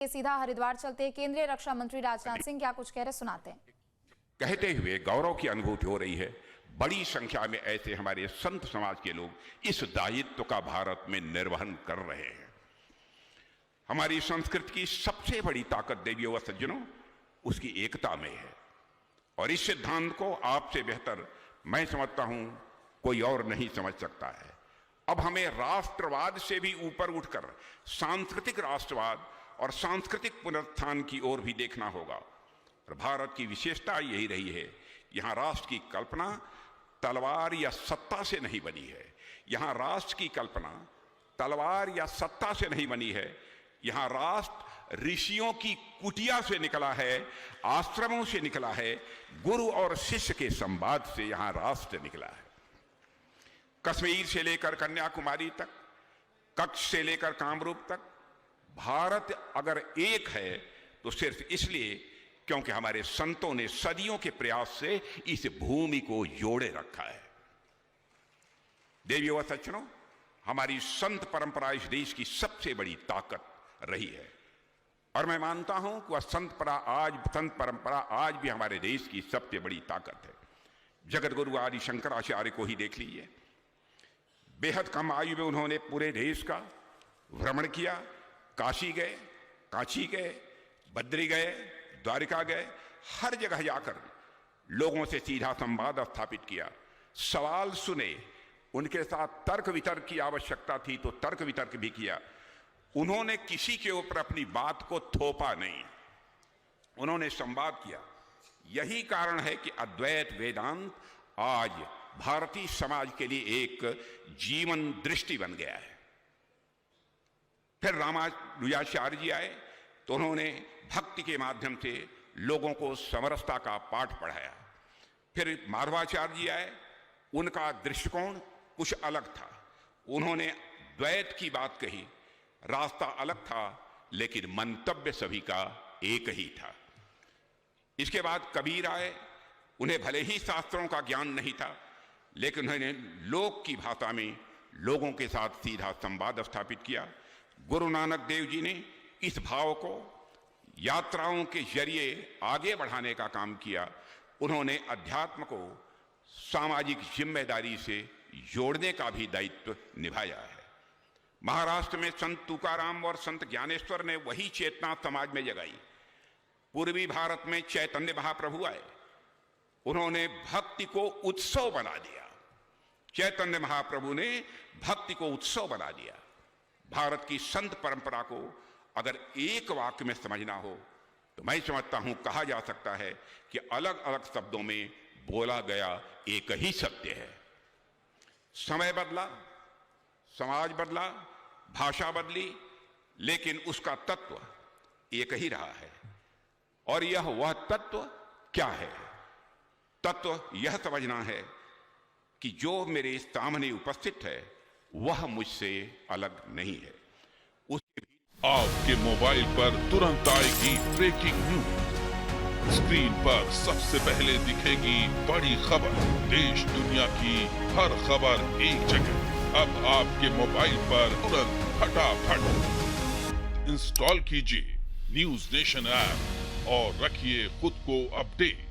सीधा हरिद्वार चलते केंद्रीय रक्षा मंत्री राजनाथ सिंह क्या कुछ कह रहे सुनाते हैं। कहते हुए गौरव की अनुभूति हो रही है। बड़ी संख्या में ऐसे हमारे संत समाज के लोग इस दायित्व का भारत में निर्वहन कर रहे हैं। हमारी संस्कृति की सबसे बड़ी ताकत देवियों व सज्जनों उसकी एकता में है और इस सिद्धांत को आपसे बेहतर मैं समझता हूं कोई और नहीं समझ सकता है। अब हमें राष्ट्रवाद से भी ऊपर उठकर सांस्कृतिक राष्ट्रवाद और सांस्कृतिक पुनरुत्थान की ओर भी देखना होगा। और भारत की विशेषता यही रही है, यहां राष्ट्र की कल्पना तलवार या सत्ता से नहीं बनी है। यहां राष्ट्र की कल्पना तलवार या सत्ता से नहीं बनी है। यहां राष्ट्र ऋषियों की कुटिया से निकला है, आश्रमों से निकला है, गुरु और शिष्य के संवाद से यहां राष्ट्र निकला है। कश्मीर से लेकर कन्याकुमारी तक, कच्छ से लेकर कामरूप तक भारत अगर एक है तो सिर्फ इसलिए क्योंकि हमारे संतों ने सदियों के प्रयास से इस भूमि को जोड़े रखा है। देवियों व सज्जनों, हमारी संत परंपरा इस देश की सबसे बड़ी ताकत रही है और मैं मानता हूं कि वह संत परंपरा आज भी हमारे देश की सबसे बड़ी ताकत है। जगत गुरु आदि शंकराचार्य को ही देख लीजिए। बेहद कम आयु में उन्होंने पूरे देश का भ्रमण किया। काशी गए, कांची गए, बद्री गए, द्वारिका गए, हर जगह जाकर लोगों से सीधा संवाद स्थापित किया, सवाल सुने, उनके साथ तर्क वितर्क की आवश्यकता थी तो तर्क वितर्क भी किया। उन्होंने किसी के ऊपर अपनी बात को थोपा नहीं, उन्होंने संवाद किया। यही कारण है कि अद्वैत वेदांत आज भारतीय समाज के लिए एक जीवन दृष्टि बन गया है। फिर रामानुजाचार्य जी आए तो उन्होंने भक्ति के माध्यम से लोगों को समरसता का पाठ पढ़ाया। फिर माधवाचार्य जी आए, उनका दृष्टिकोण कुछ अलग था। उन्होंने द्वैत की बात कही, रास्ता अलग था लेकिन मंतव्य सभी का एक ही था। इसके बाद कबीर आए, उन्हें भले ही शास्त्रों का ज्ञान नहीं था लेकिन उन्होंने लोक की भाषा में लोगों के साथ सीधा संवाद स्थापित किया। गुरु नानक देव जी ने इस भाव को यात्राओं के जरिए आगे बढ़ाने का काम किया। उन्होंने अध्यात्म को सामाजिक जिम्मेदारी से जोड़ने का भी दायित्व निभाया है। महाराष्ट्र में संत तुकाराम और संत ज्ञानेश्वर ने वही चेतना समाज में जगाई। पूर्वी भारत में चैतन्य महाप्रभु आए, उन्होंने भक्ति को उत्सव बना दिया। चैतन्य महाप्रभु ने भक्ति को उत्सव बना दिया। भारत की संत परंपरा को अगर एक वाक्य में समझना हो तो मैं समझता हूं कहा जा सकता है कि अलग अलग शब्दों में बोला गया एक ही सत्य है। समय बदला, समाज बदला, भाषा बदली, लेकिन उसका तत्व एक ही रहा है। और यह वह तत्व क्या है? तत्व यह समझना है कि जो मेरे सामने उपस्थित है वह मुझसे अलग नहीं है। आपके मोबाइल पर तुरंत आएगी ब्रेकिंग न्यूज। स्क्रीन पर सबसे पहले दिखेगी बड़ी खबर, देश दुनिया की हर खबर एक जगह। अब आपके मोबाइल पर तुरंत फटाफट इंस्टॉल कीजिए न्यूज नेशन ऐप और रखिए खुद को अपडेट।